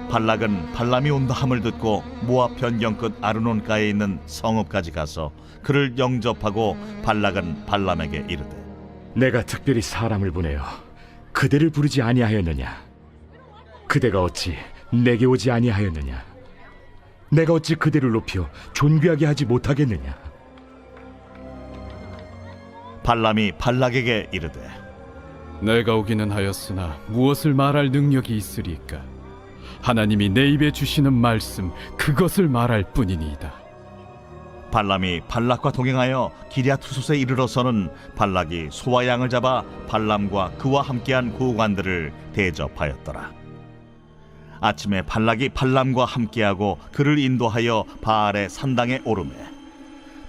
발락은 발람이 온다 함을 듣고 모압 변경 끝 아르논가에 있는 성읍까지 가서 그를 영접하고 발락은 발람에게 이르되 내가 특별히 사람을 보내어 그대를 부르지 아니하였느냐? 그대가 어찌 내게 오지 아니하였느냐? 내가 어찌 그대를 높여 존귀하게 하지 못하겠느냐? 발람이 발락에게 이르되 내가 오기는 하였으나 무엇을 말할 능력이 있으리까? 하나님이 내 입에 주시는 말씀 그것을 말할 뿐이니이다. 발람이 발락과 동행하여 기랴투솥에 이르러서는 발락이 소와 양을 잡아 발람과 그와 함께한 구관들을 대접하였더라. 아침에 발락이 발람과 함께하고 그를 인도하여 바알의 산당에 오르매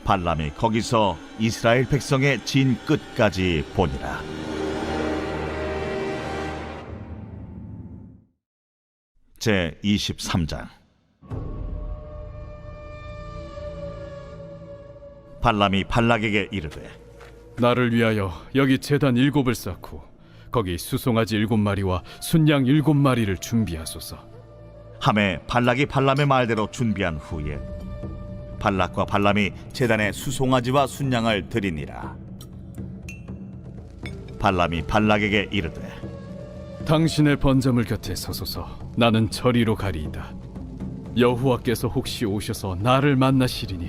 발람이 거기서 이스라엘 백성의 진 끝까지 보니라. 제 23장. 발람이 발락에게 이르되 나를 위하여 여기 제단 7을 쌓고 거기 수송아지 7마리와 순양 7마리를 준비하소서. 하매 발락이 발람의 말대로 준비한 후에 발락과 발람이 제단에 수송아지와 순양을 드리니라. 발람이 발락에게 이르되 당신의 번제물 곁에 서소서. 나는 저리로 가리이다. 여호와께서 혹시 오셔서 나를 만나시리니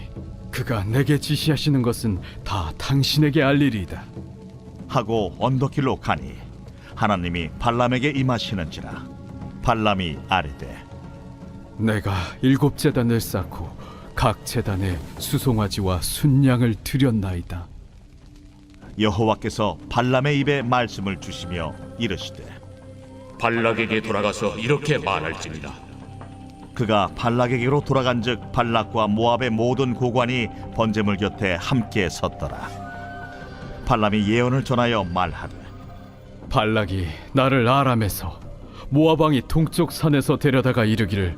그가 내게 지시하시는 것은 다 당신에게 알리리이다. 하고 언덕길로 가니 하나님이 발람에게 임하시는지라. 발람이 아뢰되 내가 7제단을 쌓고 각 제단에 수송아지와 순양을 드렸나이다. 여호와께서 발람의 입에 말씀을 주시며 이르시되 발락에게 돌아가서 이렇게 말할지니라. 그가 발락에게로 돌아간즉 발락과 모압의 모든 고관이 번제물 곁에 함께 섰더라. 발람이 예언을 전하여 말하되 발락이 나를 아람에서 모압 왕이 동쪽 산에서 데려다가 이르기를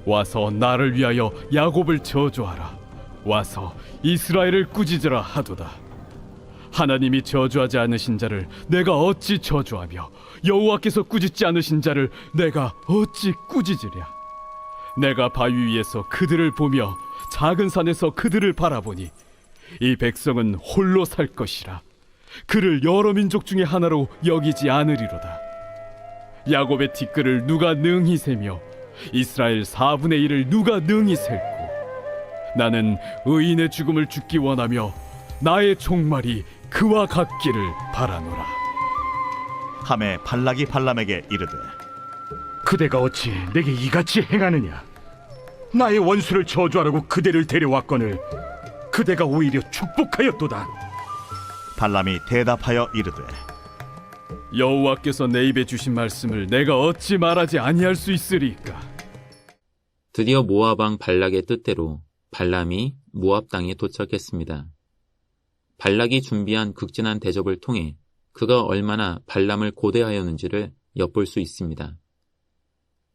와서 나를 위하여 야곱을 저주하라. 와서 이스라엘을 꾸짖으라 하도다. 하나님이 저주하지 않으신 자를 내가 어찌 저주하며 여호와께서 꾸짖지 않으신 자를 내가 어찌 꾸짖으랴. 내가 바위 위에서 그들을 보며 작은 산에서 그들을 바라보니 이 백성은 홀로 살 것이라. 그를 여러 민족 중에 하나로 여기지 않으리로다. 야곱의 티끌을 누가 능히 세며 이스라엘 4분의 1을 누가 능히 셀고 나는 의인의 죽음을 죽기 원하며 나의 종말이 그와 같기를 바라노라. 하매 발락이 발람에게 이르되 그대가 어찌 내게 이같이 행하느냐? 나의 원수를 저주하라고 그대를 데려왔거늘 그대가 오히려 축복하였도다. 발람이 대답하여 이르되 여호와께서 내 입에 주신 말씀을 내가 어찌 말하지 아니할 수 있으리까? 드디어 모압 왕 발락의 뜻대로 발람이 모압 땅에 도착했습니다. 발락이 준비한 극진한 대접을 통해 그가 얼마나 발람을 고대하였는지를 엿볼 수 있습니다.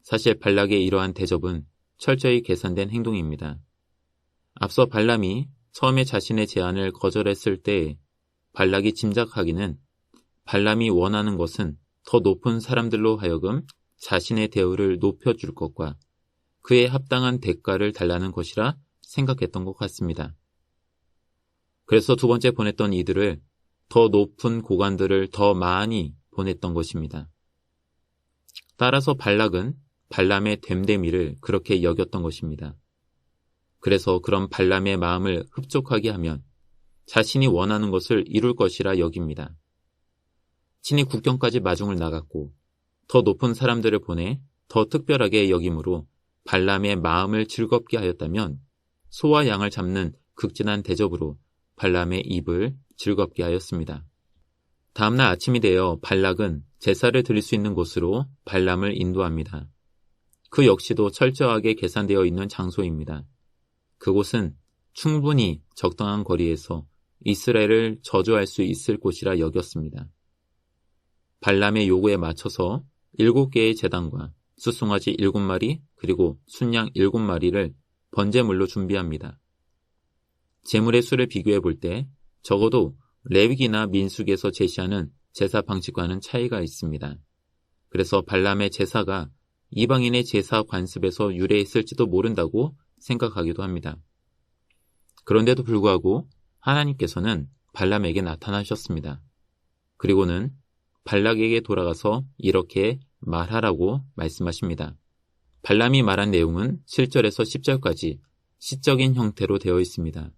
사실 발락의 이러한 대접은 철저히 계산된 행동입니다. 앞서 발람이 처음에 자신의 제안을 거절했을 때 발락이 짐작하기는 발람이 원하는 것은 더 높은 사람들로 하여금 자신의 대우를 높여줄 것과 그에 합당한 대가를 달라는 것이라 생각했던 것 같습니다. 그래서 두 번째 보냈던 이들을 더 높은 고관들을 더 많이 보냈던 것입니다. 따라서 발락은 발람의 됨됨이를 그렇게 여겼던 것입니다. 그래서 그런 발람의 마음을 흡족하게 하면 자신이 원하는 것을 이룰 것이라 여깁니다. 친히 국경까지 마중을 나갔고 더 높은 사람들을 보내 더 특별하게 여김으로 발람의 마음을 즐겁게 하였다면 소와 양을 잡는 극진한 대접으로 발람의 입을 즐겁게 하였습니다. 다음날 아침이 되어 발락은 제사를 드릴 수 있는 곳으로 발람을 인도합니다. 그 역시도 철저하게 계산되어 있는 장소입니다. 그곳은 충분히 적당한 거리에서 이스라엘을 저주할 수 있을 곳이라 여겼습니다. 발람의 요구에 맞춰서 7개의 제단과 수송아지 7마리 그리고 순양 7마리를 번제물로 준비합니다. 제물의 수를 비교해 볼 때 적어도 레위기나 민수기에서 제시하는 제사 방식과는 차이가 있습니다. 그래서 발람의 제사가 이방인의 제사 관습에서 유래했을지도 모른다고 생각하기도 합니다. 그런데도 불구하고 하나님께서는 발람에게 나타나셨습니다. 그리고는 발락에게 돌아가서 이렇게 말하라고 말씀하십니다. 발람이 말한 내용은 7절에서 10절까지 시적인 형태로 되어 있습니다.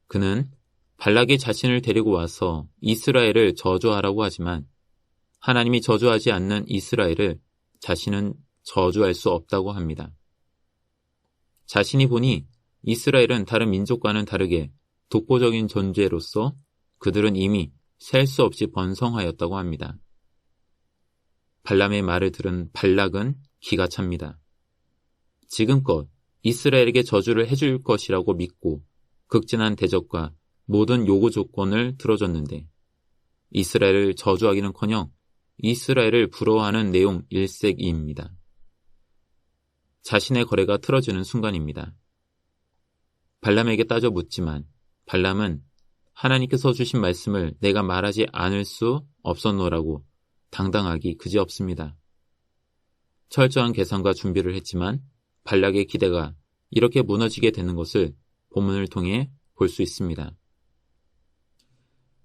그는 발락이 자신을 데리고 와서 이스라엘을 저주하라고 하지만 하나님이 저주하지 않는 이스라엘을 자신은 저주할 수 없다고 합니다. 자신이 보니 이스라엘은 다른 민족과는 다르게 독보적인 존재로서 그들은 이미 셀 수 없이 번성하였다고 합니다. 발람의 말을 들은 발락은 기가 찹니다. 지금껏 이스라엘에게 저주를 해줄 것이라고 믿고 극진한 대적과 모든 요구 조건을 들어줬는데 이스라엘을 저주하기는커녕 이스라엘을 부러워하는 내용 일색이입니다. 자신의 거래가 틀어지는 순간입니다. 발람에게 따져 묻지만 발람은 하나님께서 주신 말씀을 내가 말하지 않을 수 없었노라고 당당하기 그지없습니다. 철저한 계산과 준비를 했지만 발락의 기대가 이렇게 무너지게 되는 것을 본문을 통해 볼 수 있습니다.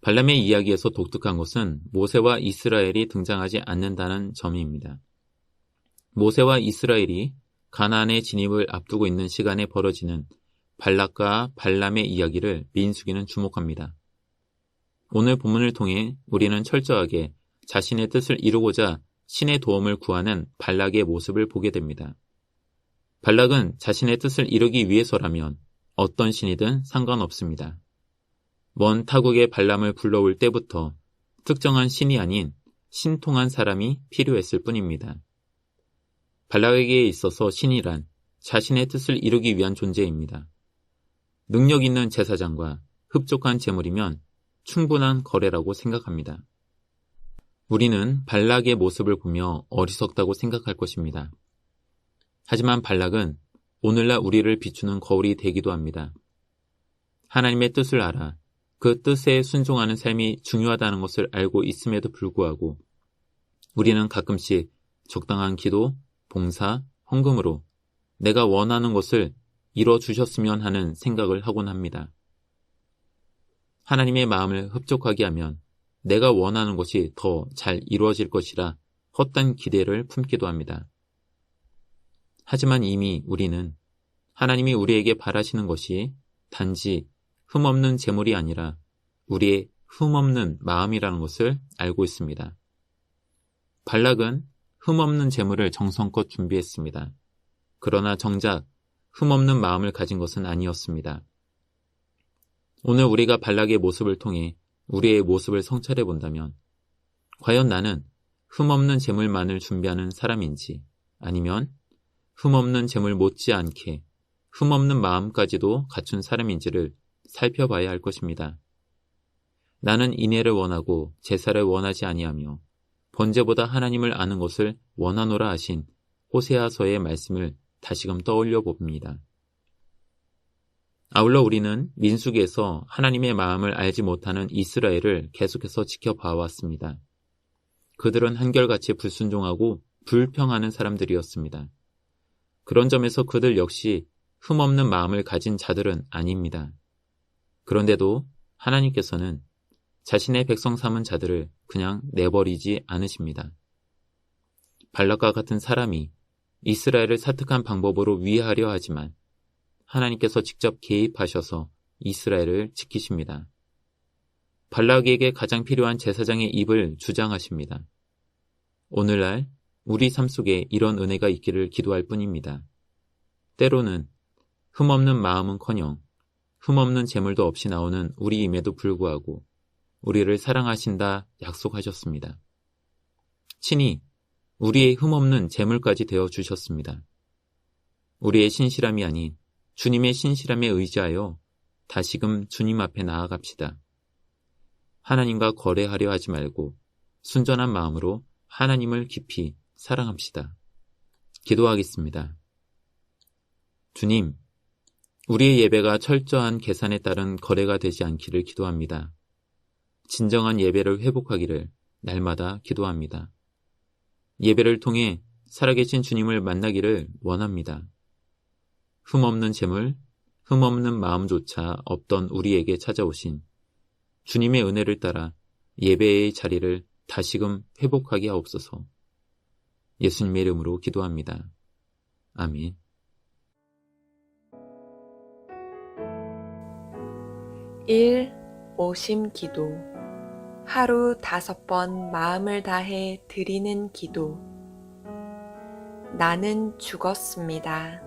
발람의 이야기에서 독특한 것은 모세와 이스라엘이 등장하지 않는다는 점입니다. 모세와 이스라엘이 가나안의 진입을 앞두고 있는 시간에 벌어지는 발락과 발람의 이야기를 민수기는 주목합니다. 오늘 본문을 통해 우리는 철저하게 자신의 뜻을 이루고자 신의 도움을 구하는 발락의 모습을 보게 됩니다. 발락은 자신의 뜻을 이루기 위해서라면 어떤 신이든 상관없습니다. 먼 타국의 발람을 불러올 때부터 특정한 신이 아닌 신통한 사람이 필요했을 뿐입니다. 발락에게 있어서 신이란 자신의 뜻을 이루기 위한 존재입니다. 능력 있는 제사장과 흡족한 제물이면 충분한 거래라고 생각합니다. 우리는 발락의 모습을 보며 어리석다고 생각할 것입니다. 하지만 발락은 오늘날 우리를 비추는 거울이 되기도 합니다. 하나님의 뜻을 알아 그 뜻에 순종하는 삶이 중요하다는 것을 알고 있음에도 불구하고 우리는 가끔씩 적당한 기도, 봉사, 헌금으로 내가 원하는 것을 이뤄주셨으면 하는 생각을 하곤 합니다. 하나님의 마음을 흡족하게 하면 내가 원하는 것이 더 잘 이루어질 것이라 헛된 기대를 품기도 합니다. 하지만 이미 우리는 하나님이 우리에게 바라시는 것이 단지 흠없는 재물이 아니라 우리의 흠없는 마음이라는 것을 알고 있습니다. 발락은 흠없는 재물을 정성껏 준비했습니다. 그러나 정작 흠없는 마음을 가진 것은 아니었습니다. 오늘 우리가 발락의 모습을 통해 우리의 모습을 성찰해 본다면 과연 나는 흠없는 재물만을 준비하는 사람인지 아니면 흠없는 재물 못지않게 흠없는 마음까지도 갖춘 사람인지를 살펴봐야 할 것입니다. 나는 인애를 원하고 제사를 원하지 아니하며 번제보다 하나님을 아는 것을 원하노라 하신 호세아서의 말씀을 다시금 떠올려 봅니다. 아울러 우리는 민수기에서 하나님의 마음을 알지 못하는 이스라엘을 계속해서 지켜봐왔습니다. 그들은 한결같이 불순종하고 불평하는 사람들이었습니다. 그런 점에서 그들 역시 흠없는 마음을 가진 자들은 아닙니다. 그런데도 하나님께서는 자신의 백성 삼은 자들을 그냥 내버리지 않으십니다. 발락과 같은 사람이 이스라엘을 사특한 방법으로 위하려 하지만 하나님께서 직접 개입하셔서 이스라엘을 지키십니다. 발락에게 가장 필요한 제사장의 입을 주장하십니다. 오늘날 우리 삶 속에 이런 은혜가 있기를 기도할 뿐입니다. 때로는 흠없는 마음은커녕 흠없는 재물도 없이 나오는 우리임에도 불구하고 우리를 사랑하신다 약속하셨습니다. 친히 우리의 흠없는 재물까지 되어 주셨습니다. 우리의 신실함이 아닌 주님의 신실함에 의지하여 다시금 주님 앞에 나아갑시다. 하나님과 거래하려 하지 말고 순전한 마음으로 하나님을 깊이 사랑합시다. 기도하겠습니다. 주님, 우리의 예배가 철저한 계산에 따른 거래가 되지 않기를 기도합니다. 진정한 예배를 회복하기를 날마다 기도합니다. 예배를 통해 살아계신 주님을 만나기를 원합니다. 흠없는 재물, 흠없는 마음조차 없던 우리에게 찾아오신 주님의 은혜를 따라 예배의 자리를 다시금 회복하게 하옵소서. 예수님의 이름으로 기도합니다. 아멘. 일 오심 기도. 하루 5번 마음을 다해 드리는 기도. 나는 죽었습니다.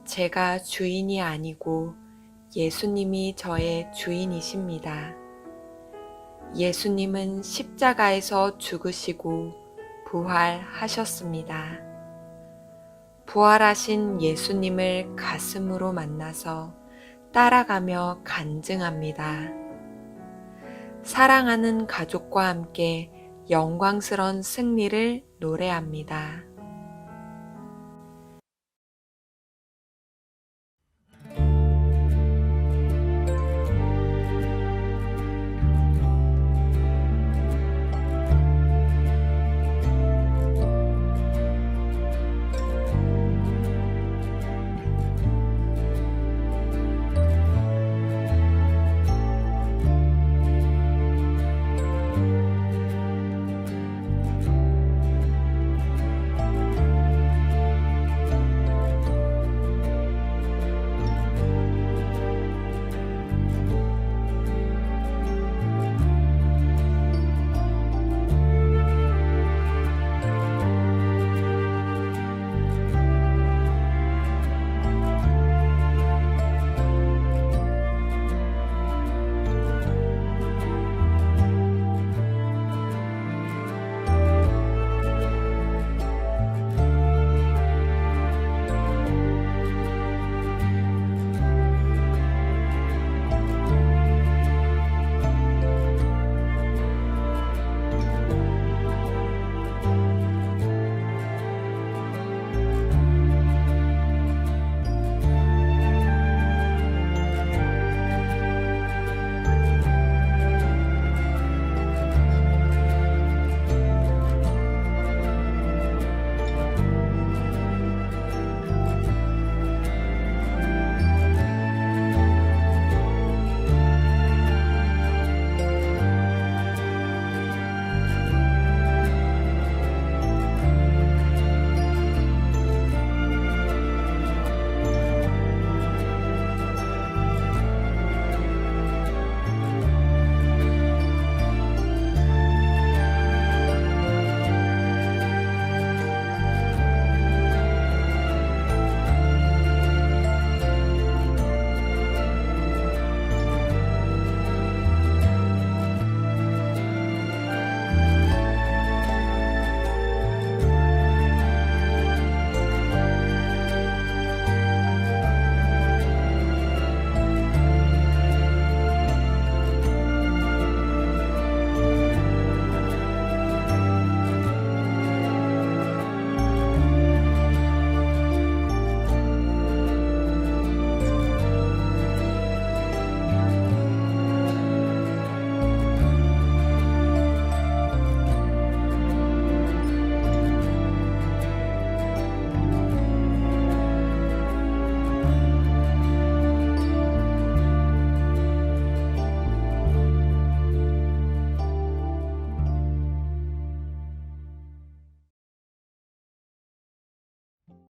제가 주인이 아니고 예수님이 저의 주인이십니다. 예수님은 십자가에서 죽으시고 부활하셨습니다. 부활하신 예수님을 가슴으로 만나서 따라가며 간증합니다. 사랑하는 가족과 함께 영광스러운 승리를 노래합니다.